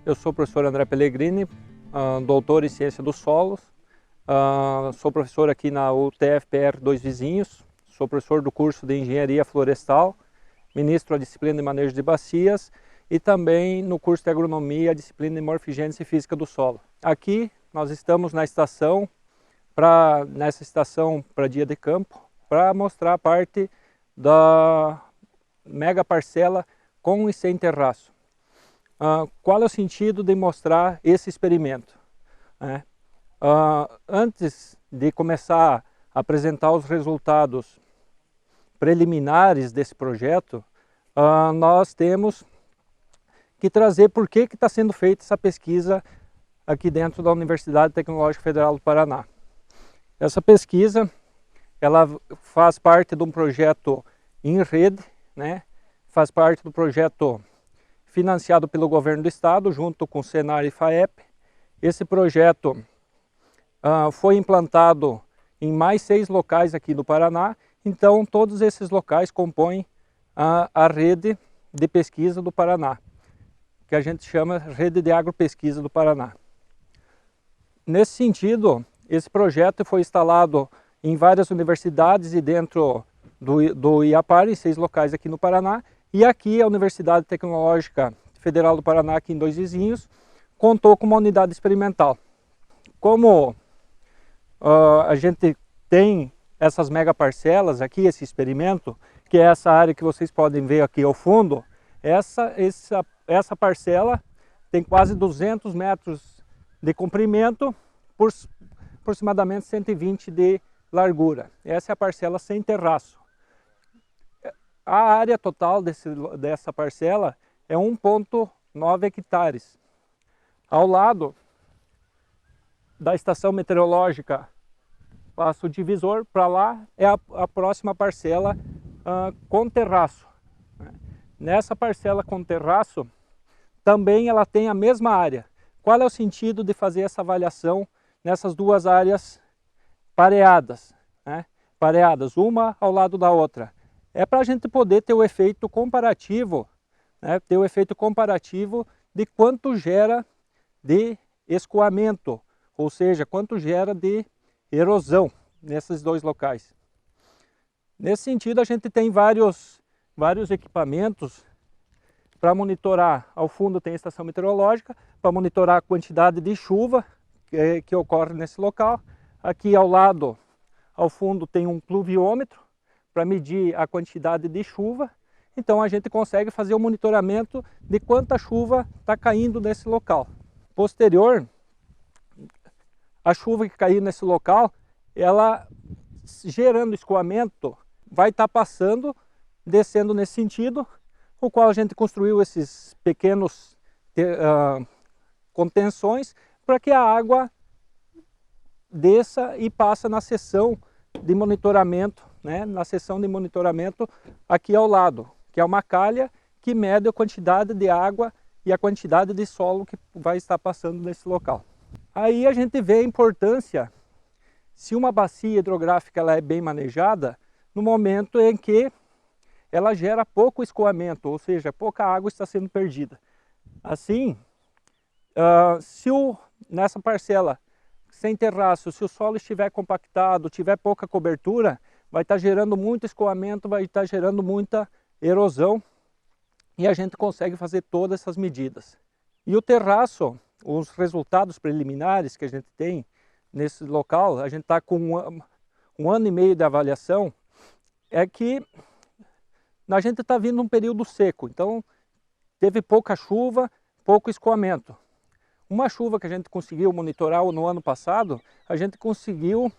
Eu sou o professor André Pellegrini, doutor em Ciência dos Solos, sou professor aqui na UTF-PR Dois Vizinhos, sou professor do curso de Engenharia Florestal, ministro a disciplina de Manejo de Bacias e também no curso de Agronomia a disciplina de Morfogênese e Física do Solo. Aqui nós estamos na estação, nessa estação para dia de campo, para mostrar a parte da mega parcela com e sem terraço. Qual é o sentido de mostrar esse experimento? Antes de começar a apresentar os resultados preliminares desse projeto, nós temos que trazer por que está sendo feita essa pesquisa aqui dentro da Universidade Tecnológica Federal do Paraná. Essa pesquisa ela faz parte de um projeto em rede, faz parte do projeto financiado pelo governo do estado, junto com o Senar e FAEP. Esse projeto foi implantado em mais 6 locais aqui do Paraná, então todos esses locais compõem a rede de pesquisa do Paraná, que a gente chama Rede de Agropesquisa do Paraná. Nesse sentido, esse projeto foi instalado em várias universidades e dentro do IAPAR, em 6 locais aqui no Paraná, e aqui a Universidade Tecnológica Federal do Paraná, aqui em Dois Vizinhos, contou com uma unidade experimental. Como a gente tem essas mega parcelas aqui, esse experimento, que é essa área que vocês podem ver aqui ao fundo, essa parcela tem quase 200 metros de comprimento por aproximadamente 120 de largura. Essa é a parcela sem terraço. A área total dessa parcela é 1,9 hectares. Ao lado da estação meteorológica passa o divisor, para lá é a próxima parcela com terraço. Nessa parcela com terraço, também ela tem a mesma área. Qual é o sentido de fazer essa avaliação nessas duas áreas pareadas? Pareadas, uma ao lado da outra. É para a gente poder ter o efeito comparativo, de quanto gera de escoamento, ou seja, quanto gera de erosão nesses dois locais. Nesse sentido, a gente tem vários equipamentos para monitorar. Ao fundo tem a estação meteorológica, para monitorar a quantidade de chuva que ocorre nesse local. Aqui ao lado, ao fundo, tem um pluviômetro, para medir a quantidade de chuva. Então a gente consegue fazer o monitoramento de quanta chuva está caindo nesse local. Posterior, a chuva que caiu nesse local, ela gerando escoamento, vai estar passando, descendo nesse sentido, o qual a gente construiu esses pequenos contenções para que a água desça e passe na seção de monitoramento, na seção de monitoramento aqui ao lado, que é uma calha que mede a quantidade de água e a quantidade de solo que vai estar passando nesse local. Aí a gente vê a importância, se uma bacia hidrográfica ela é bem manejada, no momento em que ela gera pouco escoamento, ou seja, pouca água está sendo perdida. Assim, nessa parcela sem terraço, se o solo estiver compactado, tiver pouca cobertura, vai estar gerando muito escoamento, vai estar gerando muita erosão e a gente consegue fazer todas essas medidas. E o terraço, os resultados preliminares que a gente tem nesse local, a gente está com um ano e meio de avaliação, é que a gente está vindo um período seco, então teve pouca chuva, pouco escoamento. Uma chuva que a gente conseguiu monitorar no ano passado, a gente conseguiu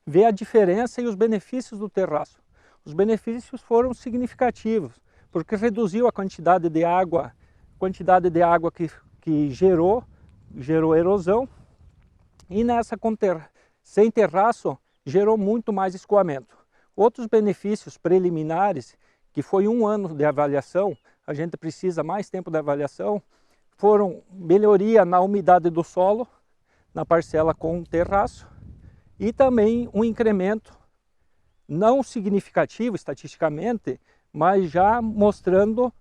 ver a diferença e os benefícios do terraço. Os benefícios foram significativos, porque reduziu a quantidade de água quantidade de água que gerou erosão, e sem terraço gerou muito mais escoamento. Outros benefícios preliminares, que foi 1 ano de avaliação, a gente precisa mais tempo de avaliação, foram melhoria na umidade do solo, na parcela com terraço, e também um incremento não significativo estatisticamente, mas já mostrando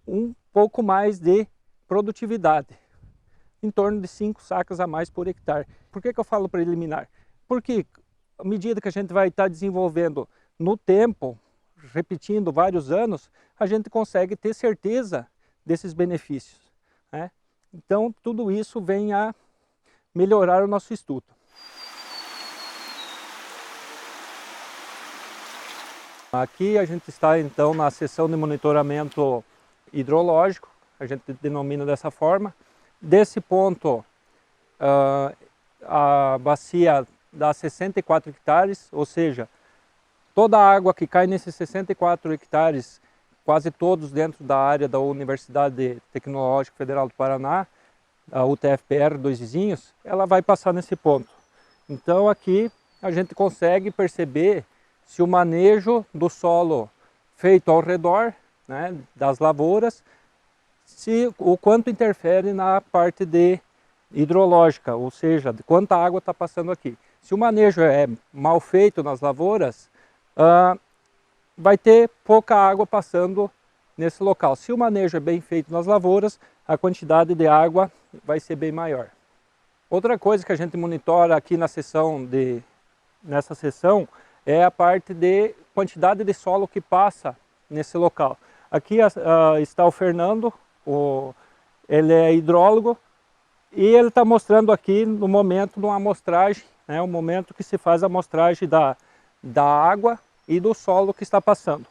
um pouco mais de produtividade, em torno de 5 sacas a mais por hectare. Por que eu falo preliminar? Porque à medida que a gente vai estar desenvolvendo no tempo, repetindo vários anos, a gente consegue ter certeza desses benefícios, né? Então tudo isso vem a melhorar o nosso estudo. Aqui a gente está então na seção de monitoramento hidrológico, a gente denomina dessa forma. Desse ponto, a bacia dá 64 hectares, ou seja, toda a água que cai nesses 64 hectares, quase todos dentro da área da Universidade Tecnológica Federal do Paraná, a UTFPR, Dois Vizinhos, ela vai passar nesse ponto. Então aqui a gente consegue perceber se o manejo do solo feito ao redor, né, das lavouras, o quanto interfere na parte hidrológica, ou seja, de quanta água está passando aqui. Se o manejo é mal feito nas lavouras, vai ter pouca água passando nesse local. Se o manejo é bem feito nas lavouras, a quantidade de água vai ser bem maior. Outra coisa que a gente monitora aqui nessa seção é a parte de quantidade de solo que passa nesse local. Aqui está o Fernando, ele é hidrólogo, e ele está mostrando aqui no momento de uma amostragem, né, o momento que se faz a amostragem da água e do solo que está passando.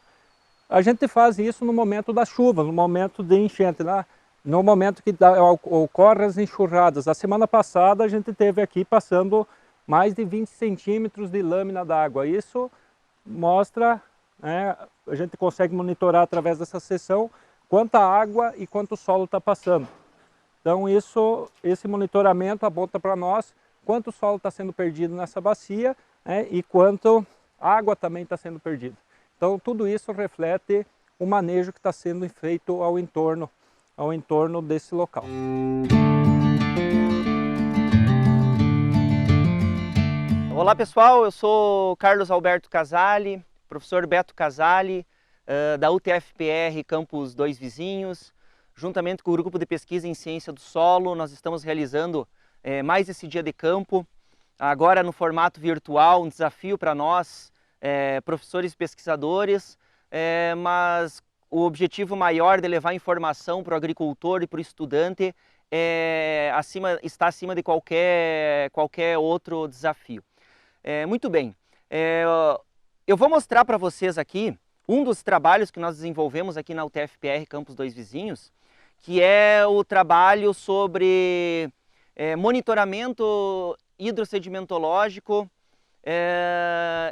A gente faz isso no momento da chuva, no momento de enchente, né? No momento que ocorrem as enxurradas. A semana passada a gente teve aqui passando mais de 20 centímetros de lâmina d'água. Isso mostra, né, a gente consegue monitorar através dessa seção quanta água e quanto solo está passando. Então esse monitoramento aponta para nós quanto solo está sendo perdido nessa bacia, né, e quanto água também está sendo perdida. Então tudo isso reflete o manejo que está sendo feito ao entorno desse local. Olá pessoal, eu sou Carlos Alberto Casali, professor Beto Casali, da UTFPR Campus Dois Vizinhos. Juntamente com o grupo de pesquisa em ciência do solo, nós estamos realizando mais esse dia de campo, agora no formato virtual, um desafio para nós, professores e pesquisadores, mas o objetivo maior de levar informação para o agricultor e para o estudante está acima de qualquer outro desafio. Muito bem, eu vou mostrar para vocês aqui um dos trabalhos que nós desenvolvemos aqui na UTFPR Campus Dois Vizinhos, que é o trabalho sobre monitoramento hidrossedimentológico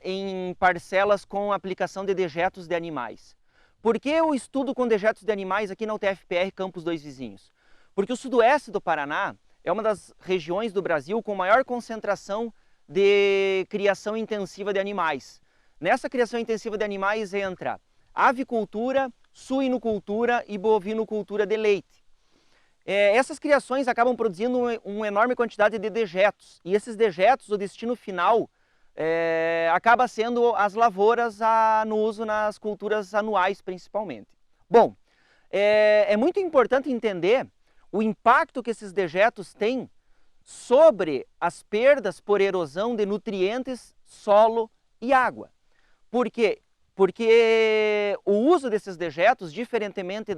em parcelas com aplicação de dejetos de animais. Por que eu estudo com dejetos de animais aqui na UTFPR Campus Dois Vizinhos? Porque o sudoeste do Paraná é uma das regiões do Brasil com maior concentração de criação intensiva de animais. Nessa criação intensiva de animais entra avicultura, suinocultura e bovinocultura de leite. Essas criações acabam produzindo uma enorme quantidade de dejetos, e esses dejetos, o destino final, acaba sendo as lavouras no uso nas culturas anuais principalmente. Bom, é muito importante entender o impacto que esses dejetos têm sobre as perdas por erosão de nutrientes, solo e água. Por quê? Porque o uso desses dejetos, diferentemente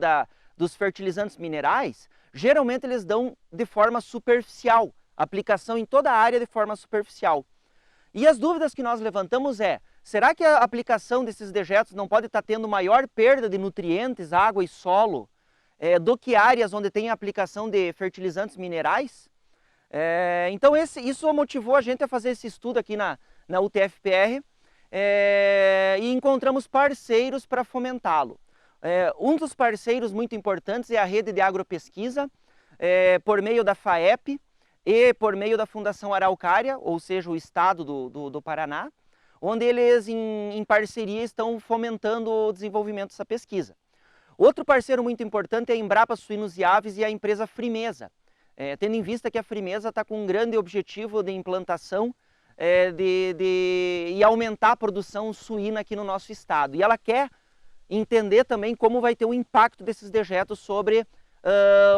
dos fertilizantes minerais, geralmente eles dão de forma superficial, aplicação em toda a área de forma superficial. E as dúvidas que nós levantamos será que a aplicação desses dejetos não pode estar tendo maior perda de nutrientes, água e solo do que áreas onde tem a aplicação de fertilizantes minerais? Então isso motivou a gente a fazer esse estudo aqui na UTFPR e encontramos parceiros para fomentá-lo. Um dos parceiros muito importantes é a Rede de Agropesquisa, por meio da FAEP e por meio da Fundação Araucária, ou seja, o Estado do Paraná, onde eles, em parceria, estão fomentando o desenvolvimento dessa pesquisa. Outro parceiro muito importante é a Embrapa Suínos e Aves e a empresa Frimeza, tendo em vista que a Frimeza está com um grande objetivo de implantação e aumentar a produção suína aqui no nosso estado. E ela quer entender também como vai ter o impacto desses dejetos sobre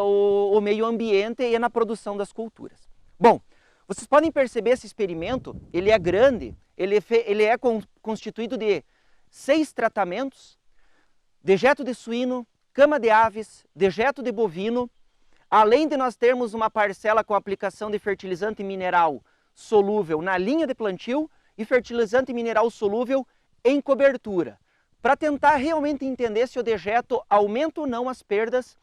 o meio ambiente e na produção das culturas. Bom, vocês podem perceber esse experimento, ele é grande, ele é constituído de 6 tratamentos: dejeto de suíno, cama de aves, dejeto de bovino, além de nós termos uma parcela com aplicação de fertilizante mineral solúvel na linha de plantio e fertilizante mineral solúvel em cobertura, para tentar realmente entender se o dejeto aumenta ou não as perdas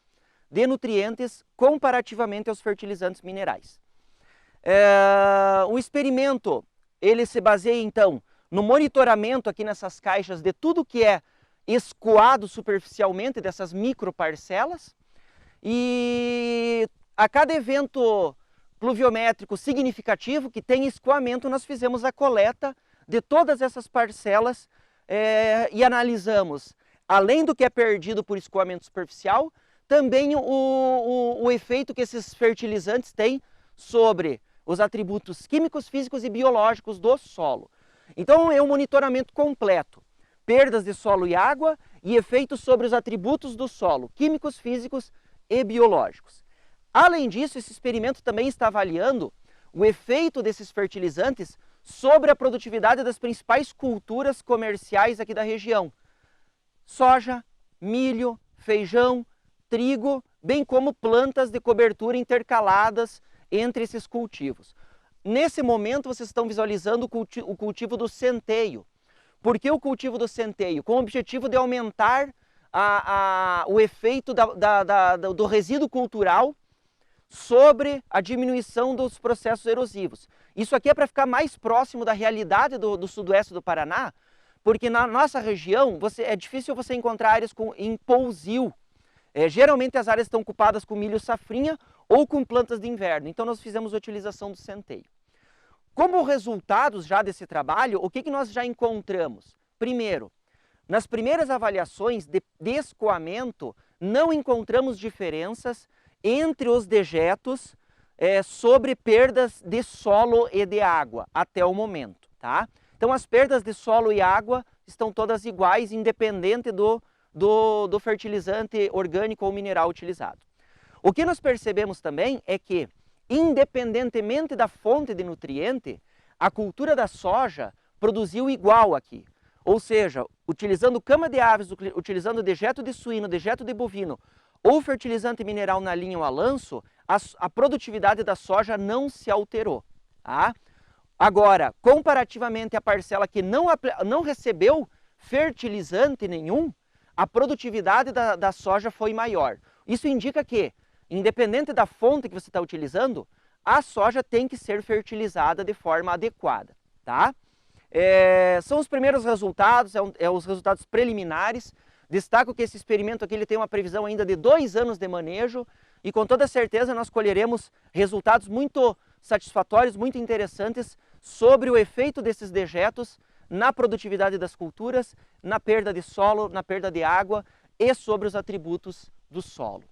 de nutrientes comparativamente aos fertilizantes minerais. O experimento ele se baseia então no monitoramento aqui nessas caixas de tudo que é escoado superficialmente dessas microparcelas, e a cada evento pluviométrico significativo que tem escoamento, nós fizemos a coleta de todas essas parcelas e analisamos, além do que é perdido por escoamento superficial, também o efeito que esses fertilizantes têm sobre os atributos químicos, físicos e biológicos do solo. Então é um monitoramento completo: perdas de solo e água e efeitos sobre os atributos do solo, químicos, físicos e biológicos. Além disso, esse experimento também está avaliando o efeito desses fertilizantes sobre a produtividade das principais culturas comerciais aqui da região: soja, milho, feijão, trigo, bem como plantas de cobertura intercaladas entre esses cultivos. Nesse momento vocês estão visualizando o cultivo do centeio. Por que o cultivo do centeio? Com o objetivo de aumentar o efeito do resíduo cultural sobre a diminuição dos processos erosivos. Isso aqui é para ficar mais próximo da realidade do sudoeste do Paraná, porque na nossa região é difícil você encontrar áreas em pousio. Geralmente as áreas estão ocupadas com milho safrinha ou com plantas de inverno, então nós fizemos a utilização do centeio. Como resultados já desse trabalho, o que nós já encontramos? Primeiro, nas primeiras avaliações de escoamento, não encontramos diferenças entre os dejetos sobre perdas de solo e de água até o momento, tá? Então as perdas de solo e água estão todas iguais, independente do fertilizante orgânico ou mineral utilizado. O que nós percebemos também é que, independentemente da fonte de nutriente, a cultura da soja produziu igual aqui. Ou seja, utilizando cama de aves, utilizando dejeto de suíno, dejeto de bovino ou fertilizante mineral na linha ou a lanço, a produtividade da soja não se alterou. Tá? Agora, comparativamente à parcela que não recebeu fertilizante nenhum, a produtividade da soja foi maior. Isso indica que, independente da fonte que você está utilizando, a soja tem que ser fertilizada de forma adequada. Tá? São os primeiros resultados, os resultados preliminares. Destaco que esse experimento aqui ele tem uma previsão ainda de 2 anos de manejo e com toda certeza nós colheremos resultados muito satisfatórios, muito interessantes sobre o efeito desses dejetos na produtividade das culturas, na perda de solo, na perda de água e sobre os atributos do solo.